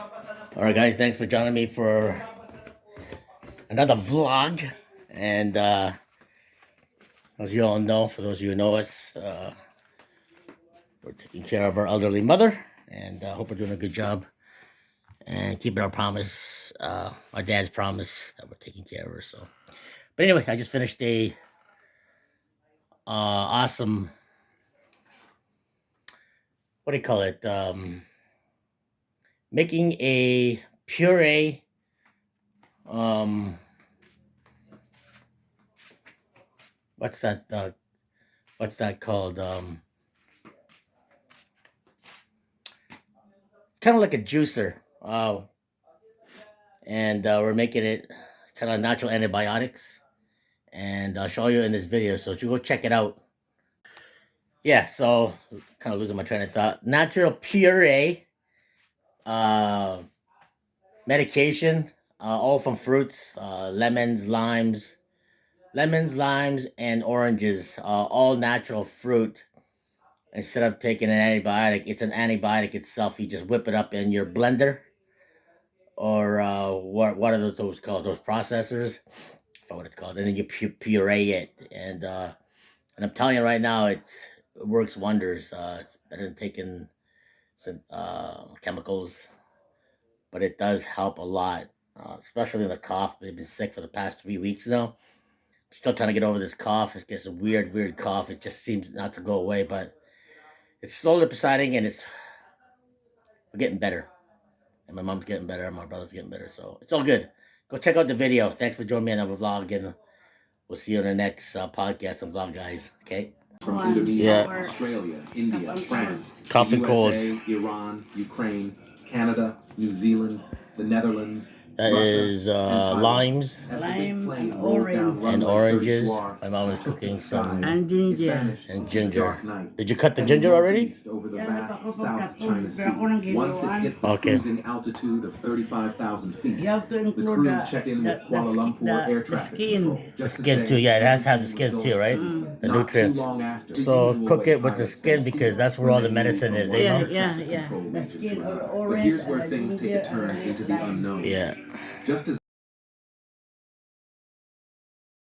All right, guys, thanks for joining me for another vlog. And as you all know, for those of you who know us, we're taking care of our elderly mother, and I hope we're doing a good job and keeping our promise, our dad's promise that we're taking care of her. So, but anyway, I just finished a awesome, what do you call it? Making a puree. What's that? What's that called? Kind of like a juicer. And we're making it kind of natural antibiotics. And I'll show you in this video. So if you go check it out. Yeah, so kind of losing my train of thought. Natural puree medication, all from fruits, lemons, limes, and oranges, all natural fruit. Instead of taking an antibiotic, it's an antibiotic itself. You just whip it up in your blender, or what are those called? Those processors, I forgot what it's called. And then you puree it, and I'm telling you right now, it works wonders. It's better than taking some chemicals, but it does help a lot, especially in the cough. I've been sick for the past 3 weeks now. Still trying to get over this cough. It gets a weird cough. It just seems not to go away, but it's slowly subsiding, and we're getting better. And my mom's getting better, and my brother's getting better, so it's all good. Go check out the video. Thanks for joining me on another vlog, and we'll see you in the next podcast and vlog, guys. Okay? From Indonesia, Australia, India, France, Cough and cold. Iran, Ukraine, Canada, New Zealand, the Netherlands. That is limes Lime and orange. and oranges. My mom is cooking some And ginger. and ginger. Did you cut the ginger already? Over the Yeah, vast napakapagkat South po. China Sea. Pero ako nang Once it ginawan. hit the Okay. cruising altitude of 35,000 feet, You have to the include crew the, checked in the, with Kuala Lumpur Air the Traffic skin. Control. The Just to skin say too. Yeah, it has to have the everything skin was too, right? going The Not too nutrients. long after, the So usual cook way it with the pilots skin send because that's where when all they the move medicine from is, one eh, Yeah, Mom? yeah, traffic yeah. control The region skin to or another. But orange here's where and the things take ginger a turn and into the lime. unknown. Yeah. Just as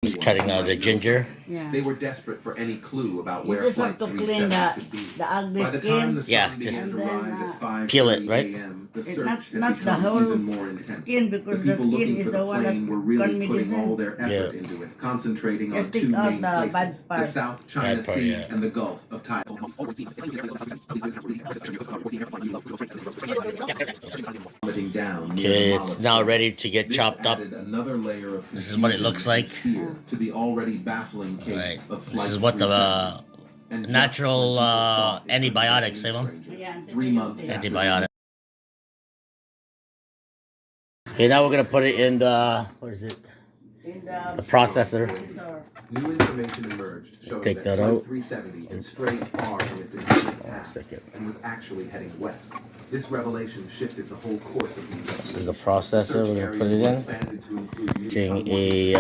Just cutting out the ginger. Yeah. they were desperate for any clue about You where just Flight have to clean 37 could be. the ugly By the time the skin. sun Yeah, began just to And then, rise at 5:30 peel it, right? a.m., the It's search not had the become whole even more intense. skin, The because the people skin looking is for the the one that plane were got really putting medicine. all their effort Yeah. into it, concentrating on Just take two out main the places, bad the part. South China Bad part, Sea yeah. and the Gulf of Thailand. Plummeting down near Okay, the it's Mallas now Straits. ready to get This chopped up. added another layer of This is what it looks confusion like. and fear to the already baffling case Right. of This Flight is what the 370. And just natural when people thought it couldn't get antibiotics, any eh, Mom? stranger, Yeah, 3 months after Antibiotic. Okay, now we're gonna put it in the, what is it? In The processor. new information emerged showing Take that that Flight out. 370 had strayed far from its intended path Second. and was actually heading west. This revelation shifted the whole course of the This is investigation. the processor. We're gonna put it in. Expanded to include new Watching a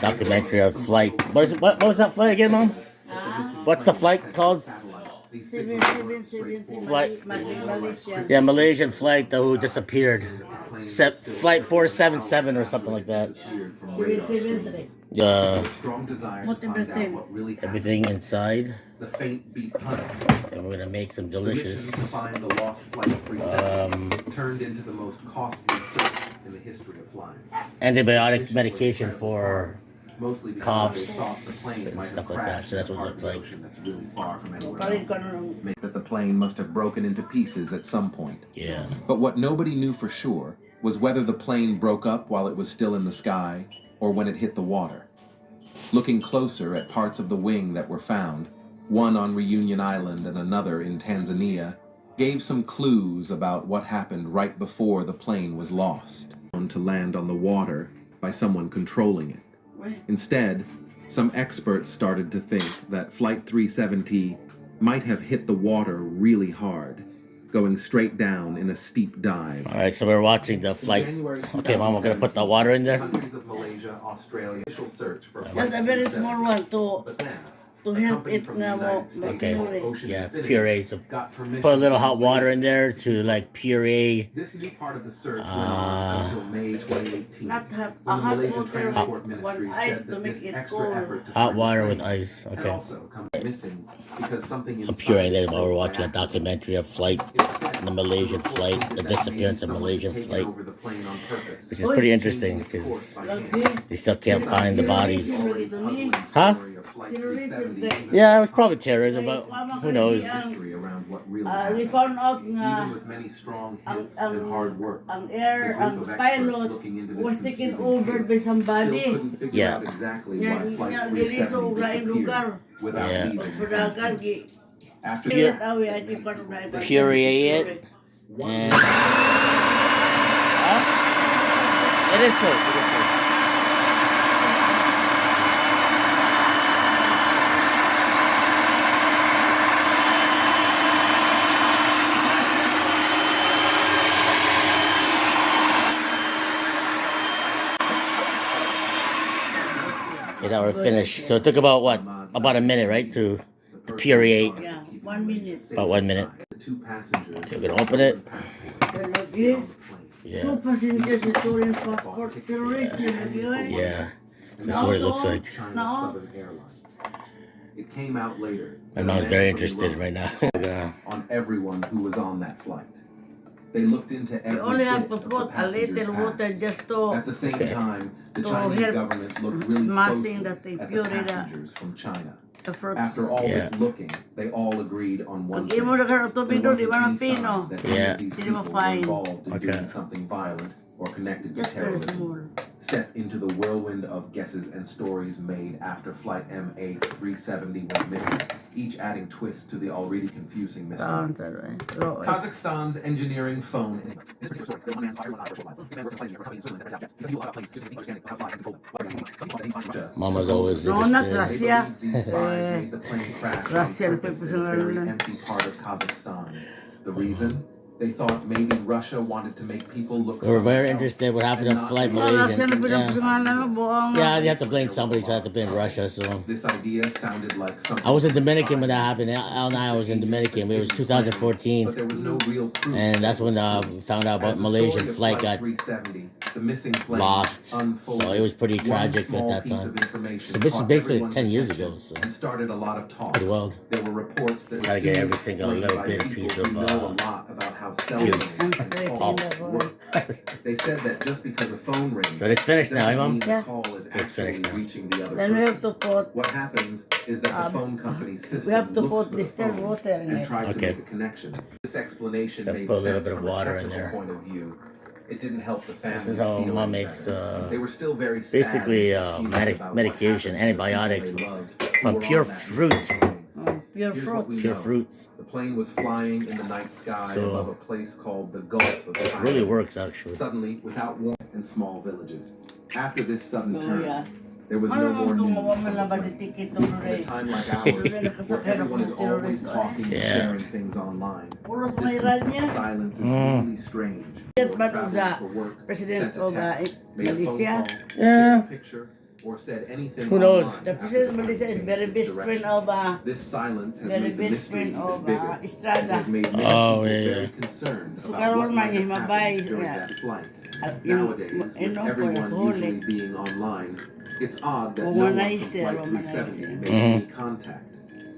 documentary of flight. What is it? What was that flight again, Mom? What's the flight called? 770 Flight. Malaysian. Yeah, Malaysian flight who disappeared. Flight 477 or something like that. 773. Strong desire to What find out everything? what really happened. Everything inside. The faint beat hunt. And we're gonna make some The mission delicious to find the lost Flight 370 turned into the most costly search in the history of flying. antibiotic medication for Mostly because coughs they thought the plane and might have stuff like that. crashed So that's in a what it part of looks the like. ocean that's really far from anywhere Karin else. ko nung That the plane must have broken into pieces at some point. Yeah. But what nobody knew for sure was whether the plane broke up while it was still in the sky or when it hit the water. Looking closer at parts of the wing that were found, one on Reunion Island and another in Tanzania, gave some clues about what happened right before the plane was lost. To land on the water by someone controlling it. Instead, some experts started to think that Flight 370 might have hit the water really hard, going straight down in a steep dive. All right, so we're watching the flight. Okay, Mom, we're gonna put the water in there. Countries of Malaysia, Australia, initial search for just a very small one to but then to A help company it from the nga United mo States Okay. called puree. Ocean Yeah, Infinity puree. So got permission put a little to hot water in there investigate. to like puree This new part of the search went on until May 2018, Not hot, when the hot Malaysian water Transport with Ministry one ice said to that make this it extra cold. effort to hot find the water with plane ice. had Okay. also come missing because something I'm inside pureeing it there while we're broke by watching a accident. documentary of flight, Instead, the Malaysian report flight, hinted the that maybe disappearance of someone had Malaysian taken flight, over the plane on purpose, which is pretty interesting changing its course because by hand. Okay. they still can't Yes, find the bodies. terrorism. Already puzzling Huh? story of Flight Terrorism, 370 the- even Yeah, it more was probably complex. terrorism, but who knows? Mystery around what really We happened. found out nga Even with many strong ang hints and hard work, ang the air group ang of experts pilot looking into was this taken confusing over by case still somebody. couldn't figure Yeah. out exactly Nya why Flight nya dili sa 370 laing lugar. disappeared without Yeah. leaving Pagpadagan gi handprints. After Pure- Pilit awi ay di pa rin na iba. Puree it and huh? It is cool. It is cool. Okay, now we're finished. So it took about what? About a minute, right? To puree. Yeah, 1 minute. About 1 minute. The two passengers Okay, we're gonna open it. Lagi. Yeah. Two passengers with stolen passport. Terrorism lagi oy. Yeah. This is what it looks like. China No. Southern Airlines. It came out later. My that a mom's man very from interested Iran right now. Yeah. on everyone who was on that flight. They looked into You every only have bit to of the put a passengers' little water past. just to At the same Okay. time, the to Chinese help government looked really smashing closely that thing, at the pure it up. passengers from China. the fruits. After all Yeah. this looking, they all agreed on one Pag imo thing. na karon There tubig do di wasn't ba any ng pino? sign that any Yeah. of these Hindi mo people were fine. involved in Okay. doing something violent or connected to Just very terrorism. small. Step into the whirlwind of guesses and stories made after Flight MH370 went missing, each adding twists to the already confusing mystery. Taon sa ro. Kazakhstan's engineering phone. Mama's always No, not interested. Russia. These spies made the plane crash on Russian purpose people in a very are- empty part of Kazakhstan. The reason? They thought maybe Russia wanted to make people look. We were very somewhere else interested what happened to and not Flight be- Wala siya na Malaysian. Yeah. pinapasangalan mo buong. Yeah, you have to blame somebody, so I have to blame Russia. So This idea sounded like something. I was in Dominican when that happened. Al and I was in Dominican. It was 2014, But there was no real proof and that's that when was true. we found out As about the Malaysian story of flight got 370, the missing plane lost. unfolded. So it was pretty One tragic at small that piece time. of information So this is caught basically everyone's 10 years attention ago, so and started a lot of talk. pretty wild. There were reports that Gotta get soon every single explained little by bit people piece who of, know a lot about how cell juice. phones I'm and straight calls in the work. They said that just because a phone rings, So it's finished now, doesn't Mom? mean the Yeah. call is It's actually finished now. reaching the other Then we have person. to put What happens is that the Um, phone company's system we have to looks put for the distilled phone water in and it. tries to Okay. make a connection. This explanation Gotta made put a little sense bit of from a water in technical there. point of view. It didn't help the families This is how feel Mom any makes better. They were still very sad basically and confused about what medication, happened to the antibiotics people they loved who from were pure on that fruit. missing plane. pure Here's what we fruits. Pure know. fruit. The plane was flying in the night sky So, above a place called the Gulf of It Thailand. really works actually. Suddenly, without warning, in small villages. After this sudden Oh, turn, yeah. there was Ano no naman more itong news mawaman from na the ba plane. ticket In a to time like ours, where everyone is always talking and Yeah. sharing things online, Pulos this may ranya. complete silence is Mm. really strange. Yes, People but traveling the for work, President sent a of text, made a phone Malaysia. call, Yeah. shared a picture, or said anything Who knows? online The after President of plane Malaysia is changed very its best friend direction. of This silence has very made the best mystery friend even of bigger. It Estrada. has made many Oh, people yeah, very yeah. concerned So about karon what man might niya have mabay happened during niya. that flight. Yung- Nowadays, with inom ko everyone yung usually huli. being online, it's odd that no one Womanizer, from Flight 370 womanizer. made any contact.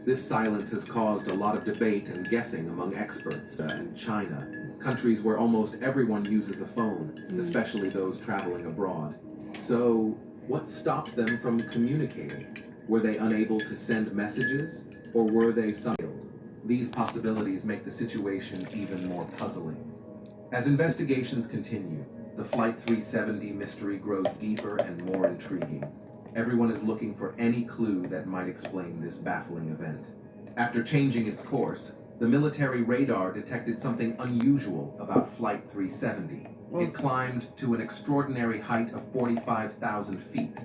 This silence has caused a lot of debate and guessing among experts in China, countries where almost everyone uses a phone, especially those traveling abroad. So, what stopped them from communicating? Were they unable to send messages, or were they silent? These possibilities make the situation even more puzzling. As investigations continue, the Flight 370 mystery grows deeper and more intriguing. Everyone is looking for any clue that might explain this baffling event. After changing its course, the military radar detected something unusual about Flight 370. It climbed to an extraordinary height of 45,000 feet,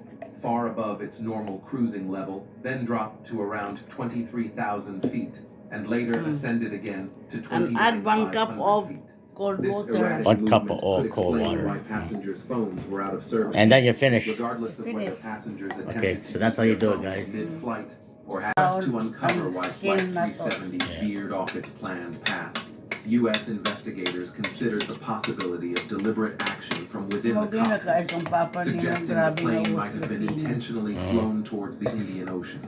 far above its normal cruising level, then dropped to around 23,000 feet, and later ascended again to And add 1 cup 29,500 of feet. cold This water. erratic 1 cup movement of all could cold explain water. why passengers' phones were out of service. And then you're finished. Regardless of whether Finished. passengers attempted Okay, to so that's how use you do their it, phones guys. mid-flight or has to uncover why Flight Skin na to. 370 veered off its planned path. U.S. investigators considered the possibility of deliberate action from within the Smoking na cockpit, itong papa ni ng suggesting the grabe na plane might have been Pilipinas. intentionally flown towards the Indian Ocean.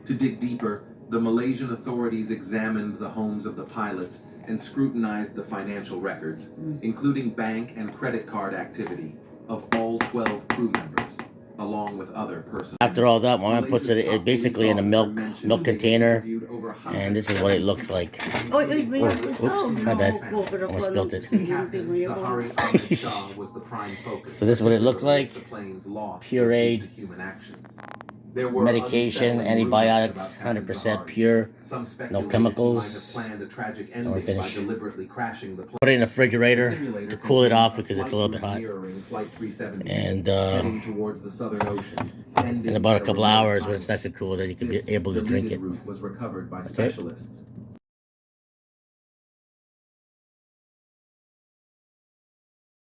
To dig deeper, the Malaysian authorities examined the homes of the pilots and scrutinized the financial records, including bank and credit card activity of all 12 crew members, along with other personnel. After all that, my mom puts it basically in a milk container, and this is what it looks like. Oy, oy, may Oops, my bad. Almost spilled it. Captain Zahari Ahmed Shah was the prime focus. So this is what it looks like. The plane's loss Pureed was due to human actions. There were medication, unsettling antibiotics, rumors about Captain 100% Zahari. pure, Some no speculated chemicals. he might have planned a tragic And we're ending by finished. deliberately crashing the plane. Put it in the The refrigerator simulator to cool it contained off because it's a little bit flight hot. route mirroring Flight 370, And heading towards the Southern Ocean, in ending about a at couple remote hours when it's island. nice and cool, then you can be This able to drink deleted it. route was recovered by Okay. specialists